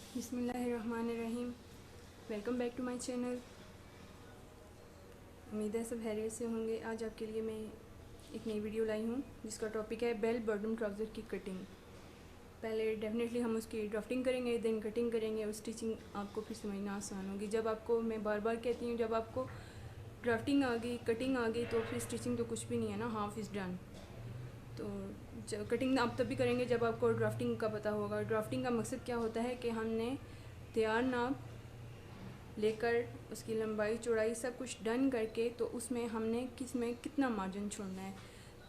बिस्मिल्लाहिर्रहमानिर्रहीम। Welcome back to my channel. उम्मीद है सब खैरियत से होंगे। आज आपके लिए मैं एक नई वीडियो लाई हूँ जिसका टॉपिक है बेल बॉटम ट्राउज़र की कटिंग। पहले डेफिनेटली हम उसकी ड्राफ्टिंग करेंगे, देन कटिंग करेंगे और स्टिचिंग आपको फिर समझना आसान होगी। जब आपको मैं बार बार कहती हूँ, जब आपको ड्राफ्टिंग आ गई, कटिंग आ गई तो फिर स्टिचिंग तो कुछ भी नहीं है ना, हाफ इज़ डन। तो जब कटिंग आप तभी करेंगे जब आपको ड्राफ्टिंग का पता होगा। ड्राफ्टिंग का मकसद क्या होता है कि हमने तैयार नाप लेकर उसकी लंबाई चौड़ाई सब कुछ डन करके तो उसमें हमने किस में कितना मार्जिन छोड़ना है।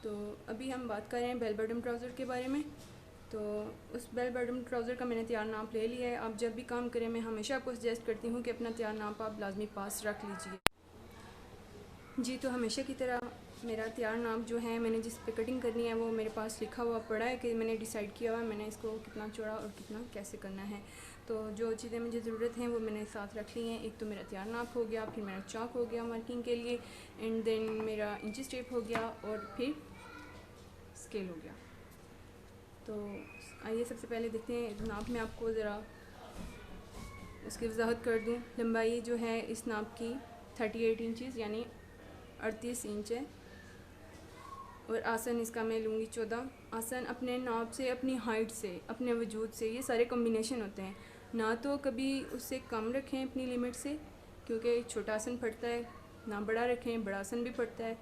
तो अभी हम बात कर रहे हैं बेल बॉटम ट्राउज़र के बारे में। तो उस बेल बॉटम ट्राउज़र का मैंने तैयार नाप ले लिया है। आप जब भी काम करें, मैं हमेशा आपको सजेस्ट करती हूँ कि अपना तैयार नाप आप लाजमी पास रख लीजिए। जी, तो हमेशा की तरह मेरा तैयार नाप जो है, मैंने जिस पे कटिंग करनी है वो मेरे पास लिखा हुआ पड़ा है कि मैंने डिसाइड किया हुआ है मैंने इसको कितना चौड़ा और कितना कैसे करना है। तो जो चीज़ें मुझे ज़रूरत हैं वो मैंने साथ रख ली हैं। एक तो मेरा तैयार नाप हो गया, फिर मेरा चाक हो गया मार्किंग के लिए, एंड देन मेरा इंची टेप हो गया और फिर स्केल हो गया। तो आइए सबसे पहले देखते हैं नाप में आपको ज़रा उसकी वजाहत कर दूँ। लंबाई जो है इस नाप की 38 इंचज़ यानी 38 इंच है, और आसन इसका मैं लूँगी 14। आसन अपने नाप से, अपनी हाइट से, अपने वजूद से, ये सारे कॉम्बिनेशन होते हैं। ना तो कभी उससे कम रखें अपनी लिमिट से, क्योंकि छोटा आसन फटता है, ना बड़ा रखें, बड़ा आसन भी फटता है।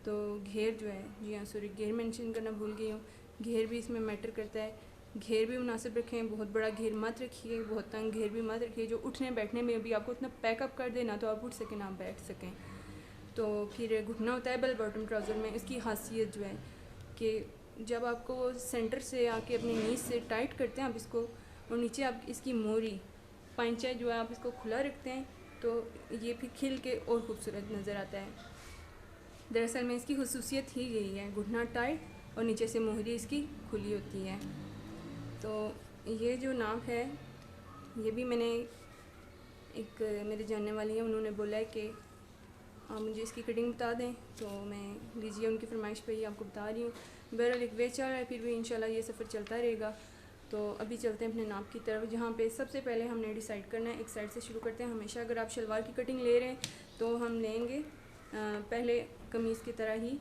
तो घेर जो है, जी हाँ सॉरी, घेर मेंशन करना भूल गई हूँ, घेर भी इसमें मैटर करता है। घेर भी मुनासिब रखें, बहुत बड़ा घेर मत रखिए, बहुत तंग घेर भी मत रखिए जो उठने बैठने में भी आपको इतना पैकअप कर दे ना तो आप उठ सकें ना बैठ सकें। तो फिर घुटना होता है बेल बॉटम ट्राउज़र में। इसकी खासियत जो है कि जब आपको सेंटर से आके अपनी नीज से टाइट करते हैं आप इसको, और नीचे आप इसकी मोरी पांचा जो है आप इसको खुला रखते हैं, तो ये फिर खिल के और ख़ूबसूरत नज़र आता है। दरअसल में इसकी खसूसियत ही यही है, घुटना टाइट और नीचे से मोहरी इसकी खुली होती है। तो ये जो नाप है, ये भी मैंने एक मेरे जानने वाली हैं, उन्होंने बोला है कि आप मुझे इसकी कटिंग बता दें, तो मैं लीजिए उनकी फरमाइश पे ही आपको बता रही हूँ। बहरहाल एक वे चल रहा है, फिर भी इंशाल्लाह ये सफ़र चलता रहेगा। तो अभी चलते हैं अपने नाप की तरफ, जहाँ पे सबसे पहले हमने डिसाइड करना है। एक साइड से शुरू करते हैं। हमेशा अगर आप शलवार की कटिंग ले रहे हैं तो हम लेंगे पहले कमीज़ की तरह ही।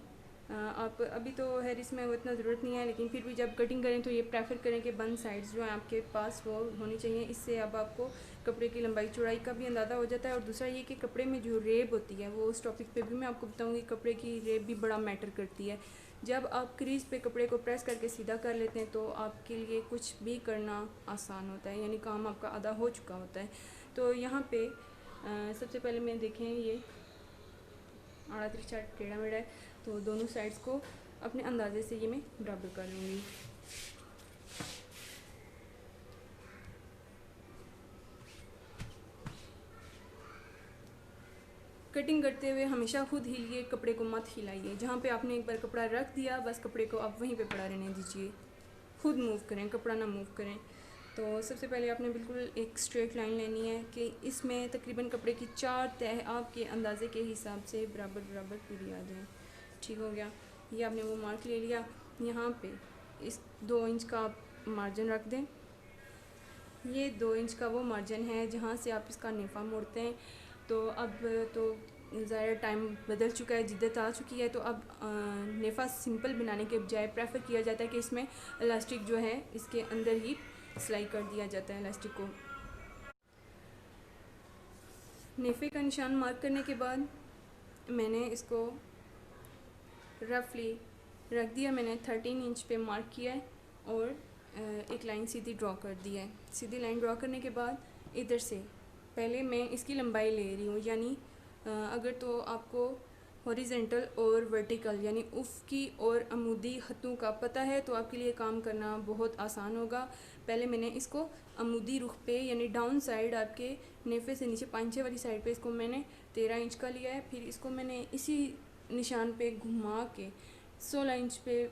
आप अभी तो हैरिस में वो इतना ज़रूरत नहीं है, लेकिन फिर भी जब कटिंग करें तो ये प्रेफर करें कि बंद साइड्स जो हैं आपके पास वो होनी चाहिए। इससे अब आपको कपड़े की लंबाई चौड़ाई का भी अंदाज़ा हो जाता है। और दूसरा ये कि कपड़े में जो रेब होती है, वो उस टॉपिक पे भी मैं आपको बताऊंगी। कपड़े की रेब भी बड़ा मैटर करती है। जब आप क्रीज पे कपड़े को प्रेस करके सीधा कर लेते हैं तो आपके लिए कुछ भी करना आसान होता है, यानी काम आपका आधा हो चुका होता है। तो यहाँ पे सबसे पहले मैं देखें, ये आड़ा तिरछा टेढ़ा मेढ़ा है, तो दोनों साइड्स को अपने अंदाजे से ये मैं बराबर कर लूँगी। कटिंग करते हुए हमेशा खुद हिलिए, कपड़े को मत हिलाइए। जहाँ पे आपने एक बार कपड़ा रख दिया, बस कपड़े को आप वहीं पे पड़ा रहने दीजिए, खुद मूव करें, कपड़ा ना मूव करें। तो सबसे पहले आपने बिल्कुल एक स्ट्रेट लाइन लेनी है कि इसमें तकरीबन कपड़े की 4 तह आपके अंदाजे के हिसाब से बराबर बराबर पूरी आ जाए। ठीक हो गया, ये आपने वो मार्क ले लिया। यहाँ पे इस 2 इंच का आप मार्जिन रख दें। ये 2 इंच का वो मार्जिन है जहाँ से आप इसका नेफा मोड़ते हैं। तो अब तो ज़्यादा टाइम बदल चुका है, जिद्दत आ चुकी है, तो अब नेफा सिंपल बनाने के बजाय प्रेफर किया जाता है कि इसमें इलास्टिक जो है इसके अंदर ही सिलाई कर दिया जाता है इलास्टिक को। नेफे का निशान मार्क करने के बाद मैंने इसको रफली रख दिया। मैंने 13 इंच पे मार्क किया है और एक लाइन सीधी ड्रॉ कर दी है। सीधी लाइन ड्रॉ करने के बाद इधर से पहले मैं इसकी लंबाई ले रही हूँ, यानी अगर तो आपको हॉरिजेंटल और वर्टिकल यानी उफ़की और अमूदी खतों का पता है तो आपके लिए काम करना बहुत आसान होगा। पहले मैंने इसको अमूदी रुख पे यानी डाउन साइड, आपके नेफे से नीचे पांचे वाली साइड पे इसको मैंने 13 इंच का लिया है। फिर इसको मैंने इसी निशान पे घुमा के 16 इंच पे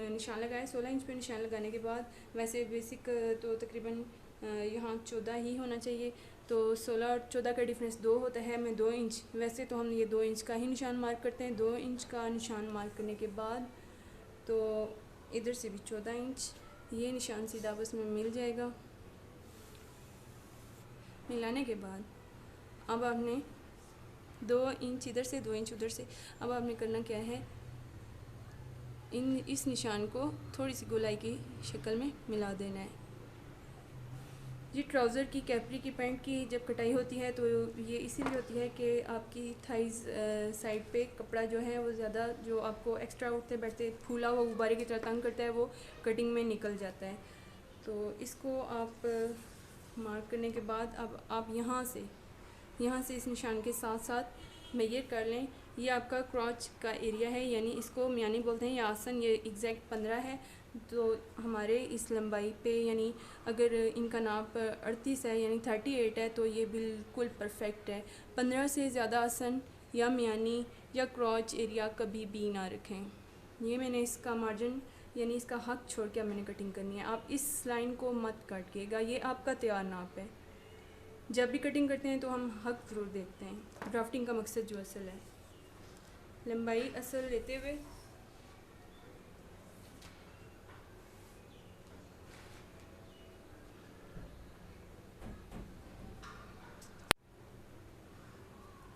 निशान लगाया। 16 इंच पे निशान लगाने के बाद, वैसे बेसिक तो तकरीबन यहाँ 14 ही होना चाहिए, तो 16 और 14 का डिफरेंस 2 होता है। मैं 2 इंच, वैसे तो हम ये 2 इंच का ही निशान मार्क करते हैं। 2 इंच का निशान मार्क करने के बाद तो इधर से भी 14 इंच, ये निशान सीधा आपस में मिल जाएगा। मिलाने के बाद अब आपने 2 इंच इधर से 2 इंच उधर से, अब आपने करना क्या है, इस निशान को थोड़ी सी गोलाई की शक्ल में मिला देना है। ये ट्राउज़र की, कैपरी की, पैंट की जब कटाई होती है तो ये इसीलिए होती है कि आपकी थाइज़ साइड पे कपड़ा जो है वो ज़्यादा, जो आपको एक्स्ट्रा उठते बैठते फूला हुआ गुब्बारे की तरह तंग करता है, वो कटिंग में निकल जाता है। तो इसको आप मार्क करने के बाद अब आप यहाँ से इस निशान के साथ साथ मेजर कर लें। ये आपका क्रॉच का एरिया है, यानी इसको मियानी बोलते हैं, या आसन, ये एग्जैक्ट 15 है। तो हमारे इस लंबाई पे, यानी अगर इनका नाप 38 है यानी 38 है, तो ये बिल्कुल परफेक्ट है। 15 से ज़्यादा आसन या मियानी या क्रॉच एरिया कभी भी ना रखें। ये मैंने इसका मार्जिन यानी इसका हक छोड़ के मैंने कटिंग करनी है। आप इस लाइन को मत काटिएगा, ये आपका तैयार नाप है। जब भी कटिंग करते हैं तो हम हक ज़रूर देखते हैं। ड्राफ्टिंग का मकसद जो असल है, लंबाई असल लेते हुए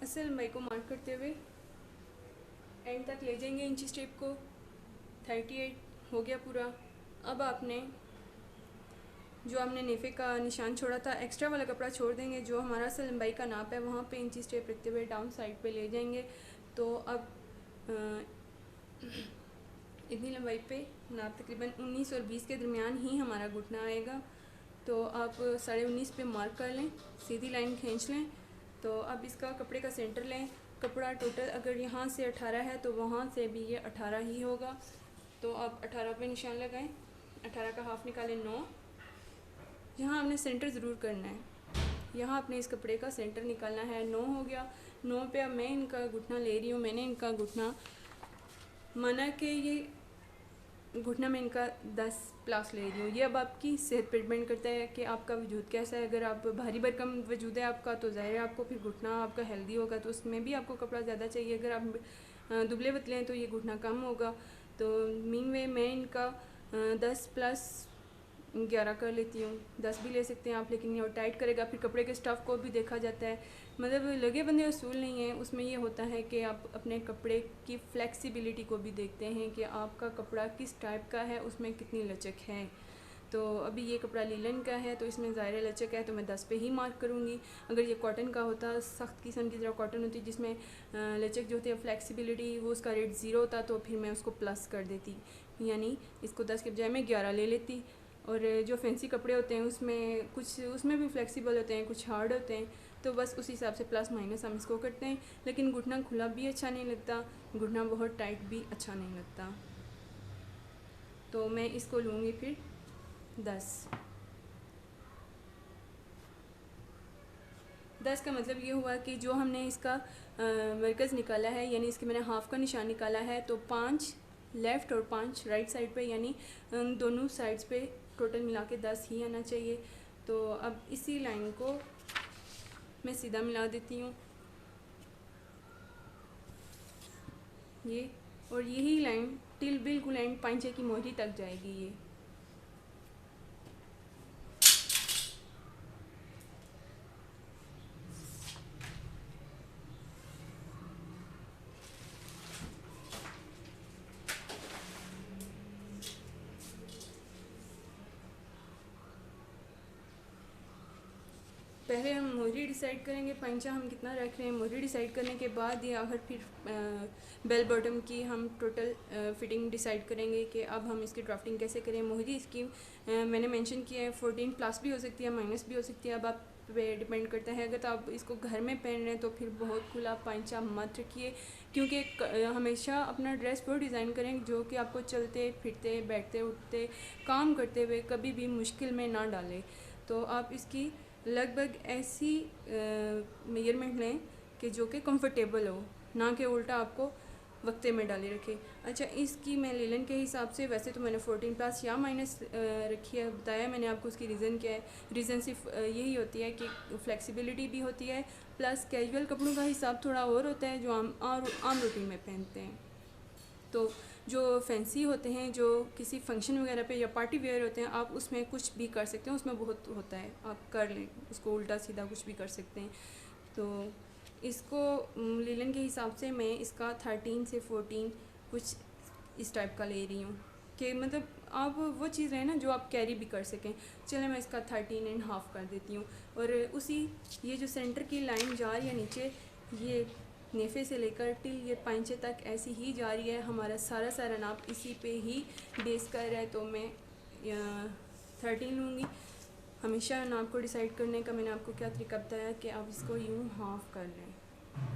असल लंबाई को मार्क करते हुए एंड तक ले जाएंगे इंची स्टेप को। 38 हो गया पूरा। अब आपने जो हमने नेफे का निशान छोड़ा था, एक्स्ट्रा वाला कपड़ा छोड़ देंगे। जो हमारा असल लंबाई का नाप है वहाँ पे इंची स्टेप रखते हुए डाउन साइड पे ले जाएंगे। तो अब इतनी लंबाई पे नाप तकरीबन 19 और 20 के दरमियान ही हमारा घुटना आएगा। तो आप 19.5 पे मार्क कर लें, सीधी लाइन खींच लें। तो अब इसका कपड़े का सेंटर लें। कपड़ा टोटल अगर यहाँ से 18 है तो वहाँ से भी ये 18 ही होगा। तो आप 18 पे निशान लगाएं। 18 का हाफ निकालें 9। यहाँ आपने सेंटर ज़रूर करना है, यहाँ आपने इस कपड़े का सेंटर निकालना है। 9 हो गया। 9 पे अब मैं इनका घुटना ले रही हूँ। मैंने इनका घुटना माना कि ये घुटना में इनका 10 प्लस ले रही हूँ। ये अब आपकी सेहत पर डिपेंड करता है कि आपका वजूद कैसा है। अगर आप भारी भरकम वजूद है आपका तो ज़ाहिर है आपको फिर घुटना आपका हेल्दी होगा, तो उसमें भी आपको कपड़ा ज़्यादा चाहिए। अगर आप दुबले पतले हैं तो ये घुटना कम होगा। तो मीन वे मैं इनका 10 प्लस 11 कर लेती हूँ। 10 भी ले सकते हैं आप, लेकिन ये और टाइट करेगा। फिर कपड़े के स्टफ़ को भी देखा जाता है, मतलब लगे बंदे असूल नहीं है। उसमें ये होता है कि आप अपने कपड़े की फ्लेक्सिबिलिटी को भी देखते हैं कि आपका कपड़ा किस टाइप का है, उसमें कितनी लचक है। तो अभी ये कपड़ा लीलन का है तो इसमें ज़ाहिर लचक है, तो मैं 10 पे ही मार्क करूँगी। अगर ये कॉटन का होता, सख्त किस्म की तरह कॉटन होती जिसमें लचक जो होती है, फ्लेक्सिबिलिटी, वो उसका रेट 0 होता, तो फिर मैं उसको प्लस कर देती, यानी इसको 10 के बजाय मैं 11 ले लेती। और जो फैंसी कपड़े होते हैं उसमें कुछ उसमें भी फ्लेक्सिबल होते हैं, कुछ हार्ड होते हैं, तो बस उस हिसाब से प्लस माइनस हम इसको करते हैं। लेकिन घुटना खुला भी अच्छा नहीं लगता, घुटना बहुत टाइट भी अच्छा नहीं लगता। तो मैं इसको लूँगी फिर 10 का मतलब ये हुआ कि जो हमने इसका मरकज़ निकाला है, यानी इसके मैंने हाफ़ का निशान निकाला है, तो 5 लेफ़्ट और 5 राइट साइड पे, यानी दोनों साइड्स पे टोटल मिला के 10 ही आना चाहिए। तो अब इसी लाइन को मैं सीधा मिला देती हूँ ये, और यही लाइन टिल बिल्कुल एंड पांचे की मोहरी तक जाएगी। ये पहले हम मोहरी डिसाइड करेंगे, पंचा हम कितना रख रहे हैं। मोहरी डिसाइड करने के बाद ये आखिर फिर बेल बॉटम की हम टोटल फिटिंग डिसाइड करेंगे कि अब हम इसकी ड्राफ्टिंग कैसे करें। मोहरी इसकी मैंने मेंशन किया है 14 प्लस भी हो सकती है, माइनस भी हो सकती है, अब आप पे डिपेंड करता है। अगर तो आप इसको घर में पहन रहे हैं तो फिर बहुत खुला पंचा मत रखिए, क्योंकि हमेशा अपना ड्रेस वो डिज़ाइन करें जो कि आपको चलते फिरते बैठते उठते काम करते हुए कभी भी मुश्किल में ना डाले। तो आप इसकी लगभग ऐसी मेजरमेंट लें कि जो कि कंफर्टेबल हो, ना कि उल्टा आपको वक्ते में डाले रखे। अच्छा, इसकी मैं लीलन के हिसाब से, वैसे तो मैंने 14 प्लस या माइनस रखी है, बताया मैंने आपको उसकी रीज़न क्या है। रीज़न सिर्फ यही होती है कि फ्लेक्सिबिलिटी भी होती है, प्लस कैजुअल कपड़ों का हिसाब थोड़ा और होता है जो आम रूटीन में पहनते हैं। तो जो फैंसी होते हैं, जो किसी फंक्शन वगैरह पे या पार्टी वेयर होते हैं, आप उसमें कुछ भी कर सकते हैं, उसमें बहुत होता है, आप कर लें उसको, उल्टा सीधा कुछ भी कर सकते हैं। तो इसको लीलन के हिसाब से मैं इसका 13 से 14 कुछ इस टाइप का ले रही हूँ कि मतलब आप वो चीज़ रहे ना जो आप कैरी भी कर सकें। चले मैं इसका 13.5 कर देती हूँ। और उसी ये जो सेंटर की लाइन जा रही है नीचे, ये नेफे से लेकर टिल ये पांचे तक ऐसी ही जा रही है, हमारा सारा नाप इसी पे ही बेस कर रहा है। तो मैं 13 लूँगी। हमेशा नाप को डिसाइड करने का मैंने आपको क्या तरीका बताया कि आप इसको यूँ हाफ़ कर लें।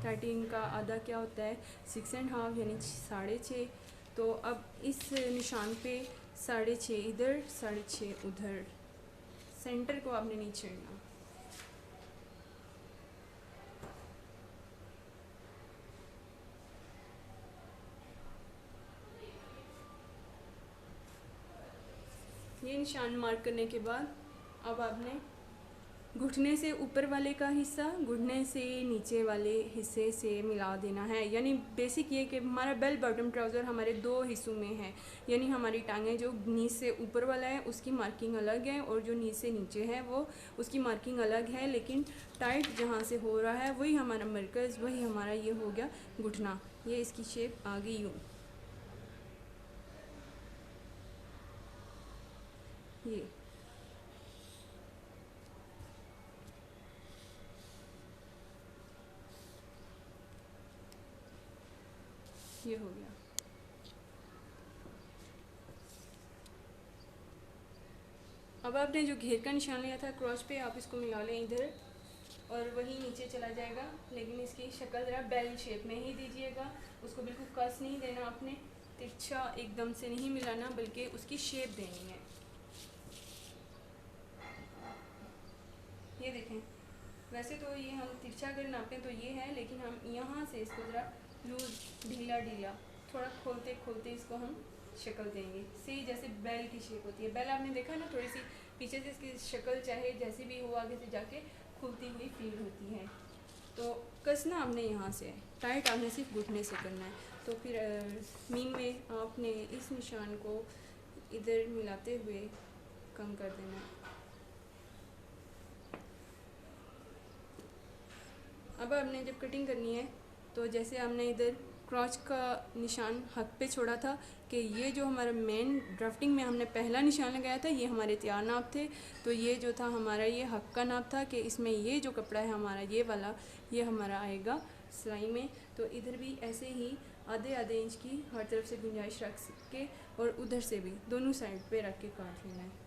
13 का आधा क्या होता है, 6.5 यानी 6.5। तो अब इस निशान पे 6.5 इधर 6.5 उधर, सेंटर को आपने नहीं छेड़ना। ये निशान मार्क करने के बाद अब आपने घुटने से ऊपर वाले का हिस्सा घुटने से नीचे वाले हिस्से से मिला देना है। यानी बेसिक ये कि हमारा बेल बॉटम ट्राउज़र हमारे दो हिस्सों में है। यानी हमारी टांगें जो नी से ऊपर वाला है उसकी मार्किंग अलग है, और जो नी से नीचे है वो उसकी मार्किंग अलग है, लेकिन टाइट जहाँ से हो रहा है वही हमारा मरकज़, वही हमारा ये हो गया घुटना। ये इसकी शेप आ गई यूँ। ये हो गया। अब आपने जो घेर का निशान लिया था क्रॉस पे, आप इसको मिला लें इधर, और वही नीचे चला जाएगा। लेकिन इसकी शक्ल ज़रा बेल शेप में ही दीजिएगा, उसको बिल्कुल कस नहीं देना आपने, तिरछा एकदम से नहीं मिलाना, बल्कि उसकी शेप देनी है। ये देखें, वैसे तो ये हम तिरछा अगर नापें तो ये है, लेकिन हम यहाँ से इसको ज़रा लूज ढीला थोड़ा खोलते खोलते इसको हम शक्ल देंगे। सी जैसे बैल की शेप होती है, बैल आपने देखा ना, थोड़ी सी पीछे से इसकी शक्ल चाहे जैसी भी हो आगे से जाके खुलती हुई फील होती है। तो कसना आपने यहाँ से, टाइट आपने सिर्फ घुटने से करना है। तो फिर मीन में आपने इस निशान को इधर मिलाते हुए कम कर देना है। अब आपने जब कटिंग करनी है तो जैसे हमने इधर क्रॉच का निशान हक पे छोड़ा था कि ये जो हमारा मेन ड्राफ्टिंग में हमने पहला निशान लगाया था, ये हमारे तैयार नाप थे। तो ये जो था हमारा ये हक का नाप था कि इसमें ये जो कपड़ा है हमारा ये वाला, ये हमारा आएगा सिलाई में। तो इधर भी ऐसे ही आधे आधे इंच की हर तरफ से गुंजाइश रख के, और उधर से भी दोनों साइड पे रख के काट लेना है।